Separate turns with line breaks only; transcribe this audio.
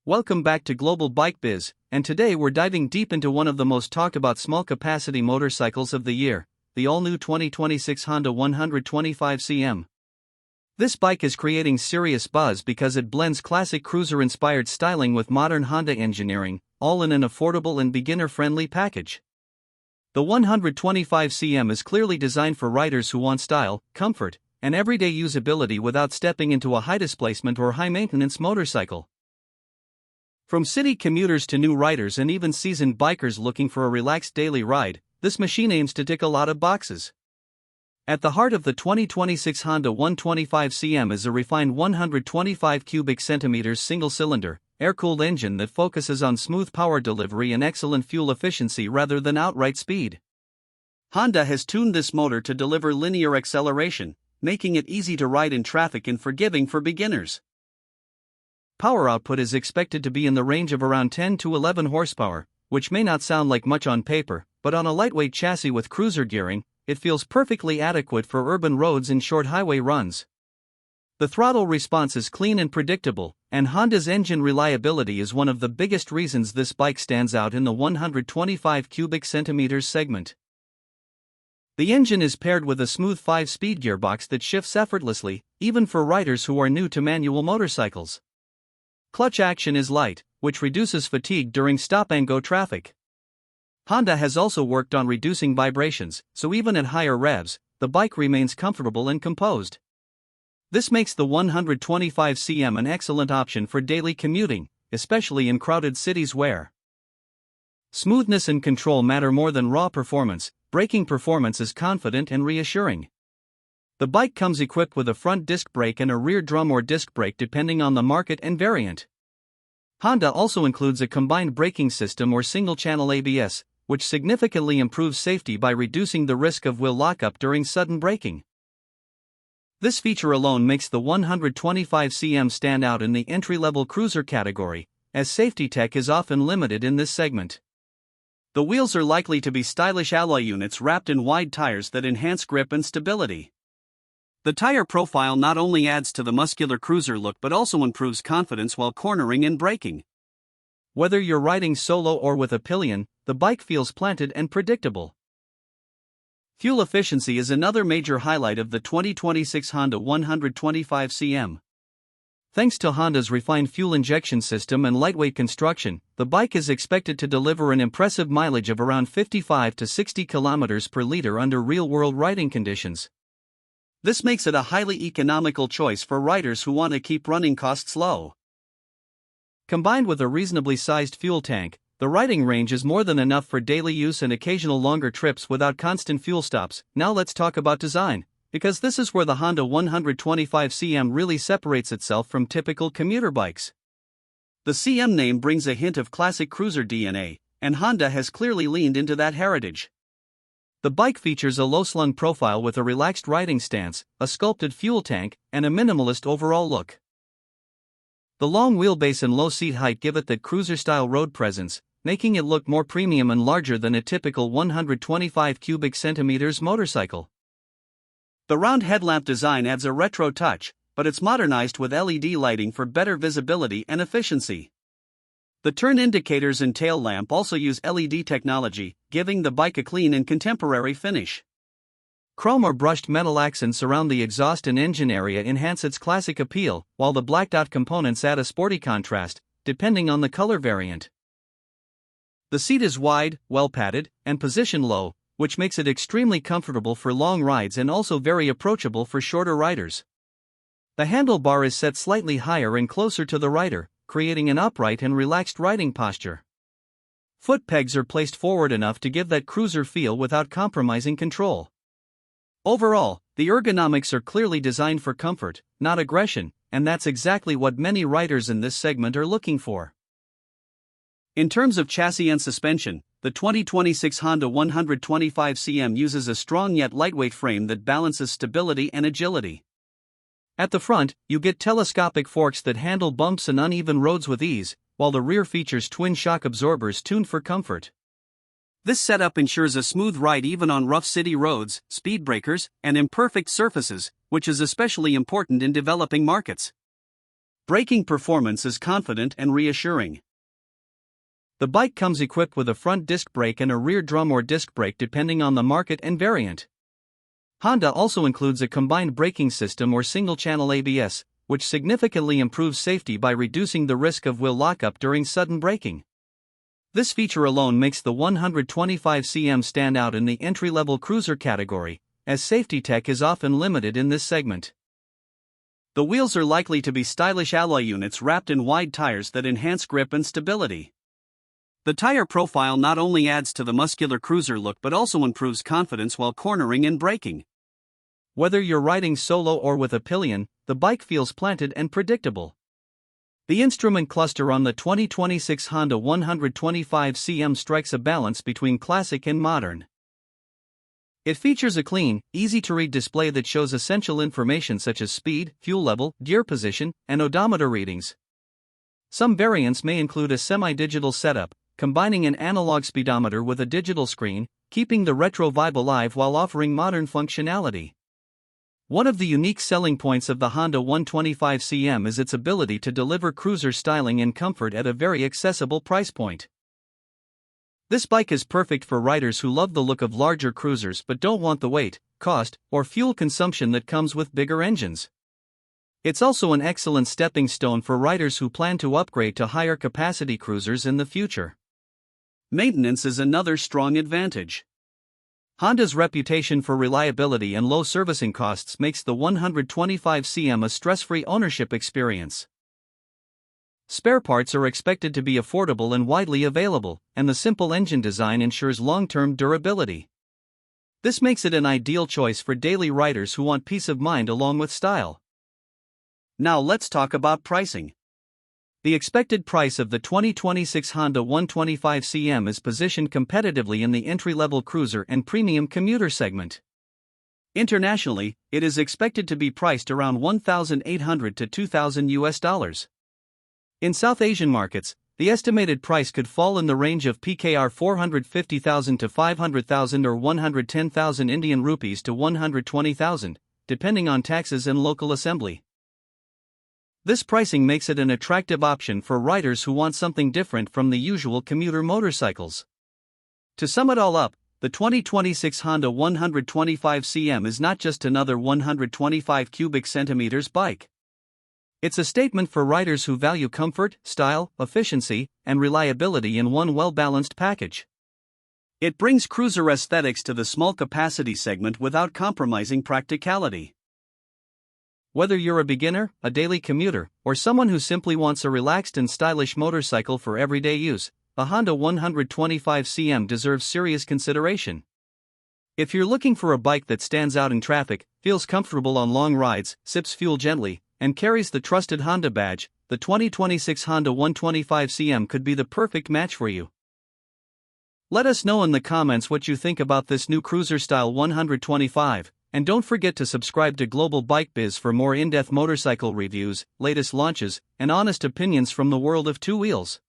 Welcome back to Global Bike Biz, and today we're diving deep into one of the most talked about small capacity motorcycles of the year, the all-new 2026 Honda 125cm. This bike is creating serious buzz because it blends classic cruiser-inspired styling with modern Honda engineering, all in an affordable and beginner-friendly package. The 125cm is clearly designed for riders who want style, comfort, and everyday usability without stepping into a high-displacement or high-maintenance motorcycle. From city commuters to new riders and even seasoned bikers looking for a relaxed daily ride, this machine aims to tick a lot of boxes. At the heart of the 2026 Honda 125cm is a refined 125 cubic centimeters single-cylinder, air-cooled engine that focuses on smooth power delivery and excellent fuel efficiency rather than outright speed. Honda has tuned this motor to deliver linear acceleration, making it easy to ride in traffic and forgiving for beginners. Power output is expected to be in the range of around 10 to 11 horsepower, which may not sound like much on paper, but on a lightweight chassis with cruiser gearing, it feels perfectly adequate for urban roads and short highway runs. The throttle response is clean and predictable, and Honda's engine reliability is one of the biggest reasons this bike stands out in the 125 cubic centimeters segment. The engine is paired with a smooth 5-speed gearbox that shifts effortlessly, even for riders who are new to manual motorcycles. Clutch action is light, which reduces fatigue during stop-and-go traffic. Honda has also worked on reducing vibrations, so even at higher revs, the bike remains comfortable and composed. This makes the 125cm an excellent option for daily commuting, especially in crowded cities where smoothness and control matter more than raw performance. Braking performance is confident and reassuring. The bike comes equipped with a front disc brake and a rear drum or disc brake depending on the market and variant. Honda also includes a combined braking system or single-channel ABS, which significantly improves safety by reducing the risk of wheel lockup during sudden braking. This feature alone makes the 125cm stand out in the entry-level cruiser category, as safety tech is often limited in this segment. The wheels are likely to be stylish alloy units wrapped in wide tires that enhance grip and stability. The tire profile not only adds to the muscular cruiser look but also improves confidence while cornering and braking. Whether you're riding solo or with a pillion, the bike feels planted and predictable. Fuel efficiency is another major highlight of the 2026 Honda 125cm. Thanks to Honda's refined fuel injection system and lightweight construction, the bike is expected to deliver an impressive mileage of around 55 to 60 km per liter under real-world riding conditions. This makes it a highly economical choice for riders who want to keep running costs low. Combined with a reasonably sized fuel tank, the riding range is more than enough for daily use and occasional longer trips without constant fuel stops. Now let's talk about design, because this is where the Honda 125cm really separates itself from typical commuter bikes. The CM name brings a hint of classic cruiser DNA, and Honda has clearly leaned into that heritage. The bike features a low-slung profile with a relaxed riding stance, a sculpted fuel tank, and a minimalist overall look. The long wheelbase and low seat height give it that cruiser-style road presence, making it look more premium and larger than a typical 125 cubic centimeters motorcycle. The round headlamp design adds a retro touch, but it's modernized with LED lighting for better visibility and efficiency. The turn indicators and tail lamp also use LED technology, giving the bike a clean and contemporary finish. Chrome or brushed metal accents around the exhaust and engine area enhance its classic appeal, while the blacked-out components add a sporty contrast, depending on the color variant. The seat is wide, well-padded, and positioned low, which makes it extremely comfortable for long rides and also very approachable for shorter riders. The handlebar is set slightly higher and closer to the rider, creating an upright and relaxed riding posture. Foot pegs are placed forward enough to give that cruiser feel without compromising control. Overall, the ergonomics are clearly designed for comfort, not aggression, and that's exactly what many riders in this segment are looking for. In terms of chassis and suspension, the 2026 Honda 125cm uses a strong yet lightweight frame that balances stability and agility. At the front, you get telescopic forks that handle bumps and uneven roads with ease, while the rear features twin shock absorbers tuned for comfort. This setup ensures a smooth ride even on rough city roads, speed breakers, and imperfect surfaces, which is especially important in developing markets. Braking performance is confident and reassuring. The bike comes equipped with a front disc brake and a rear drum or disc brake depending on the market and variant. Honda also includes a combined braking system or single-channel ABS, which significantly improves safety by reducing the risk of wheel lockup during sudden braking. This feature alone makes the 125 cm stand out in the entry-level cruiser category, as safety tech is often limited in this segment. The wheels are likely to be stylish alloy units wrapped in wide tires that enhance grip and stability. The tire profile not only adds to the muscular cruiser look but also improves confidence while cornering and braking. Whether you're riding solo or with a pillion, the bike feels planted and predictable. The instrument cluster on the 2026 Honda 125 cm strikes a balance between classic and modern. It features a clean, easy-to-read display that shows essential information such as speed, fuel level, gear position, and odometer readings. Some variants may include a semi-digital setup, combining an analog speedometer with a digital screen, keeping the retro vibe alive while offering modern functionality. One of the unique selling points of the Honda 125 cm is its ability to deliver cruiser styling and comfort at a very accessible price point. This bike is perfect for riders who love the look of larger cruisers but don't want the weight, cost, or fuel consumption that comes with bigger engines. It's also an excellent stepping stone for riders who plan to upgrade to higher capacity cruisers in the future. Maintenance is another strong advantage. Honda's reputation for reliability and low servicing costs makes the 125 cm a stress-free ownership experience. Spare parts are expected to be affordable and widely available, and the simple engine design ensures long-term durability. This makes it an ideal choice for daily riders who want peace of mind along with style. Now let's talk about pricing. The expected price of the 2026 Honda 125 cm is positioned competitively in the entry-level cruiser and premium commuter segment. Internationally, it is expected to be priced around $1,800 to $2,000. In South Asian markets, the estimated price could fall in the range of PKR 450,000 to 500,000 or 110,000 Indian rupees to 120,000, depending on taxes and local assembly. This pricing makes it an attractive option for riders who want something different from the usual commuter motorcycles. To sum it all up, the 2026 Honda 125 cm is not just another 125 cubic centimeters bike. It's a statement for riders who value comfort, style, efficiency, and reliability in one well-balanced package. It brings cruiser aesthetics to the small capacity segment without compromising practicality. Whether you're a beginner, a daily commuter, or someone who simply wants a relaxed and stylish motorcycle for everyday use, the Honda 125 cm deserves serious consideration. If you're looking for a bike that stands out in traffic, feels comfortable on long rides, sips fuel gently, and carries the trusted Honda badge, the 2026 Honda 125 cm could be the perfect match for you. Let us know in the comments what you think about this new cruiser-style 125, and don't forget to subscribe to Global Bike Biz for more in-depth motorcycle reviews, latest launches, and honest opinions from the world of two wheels.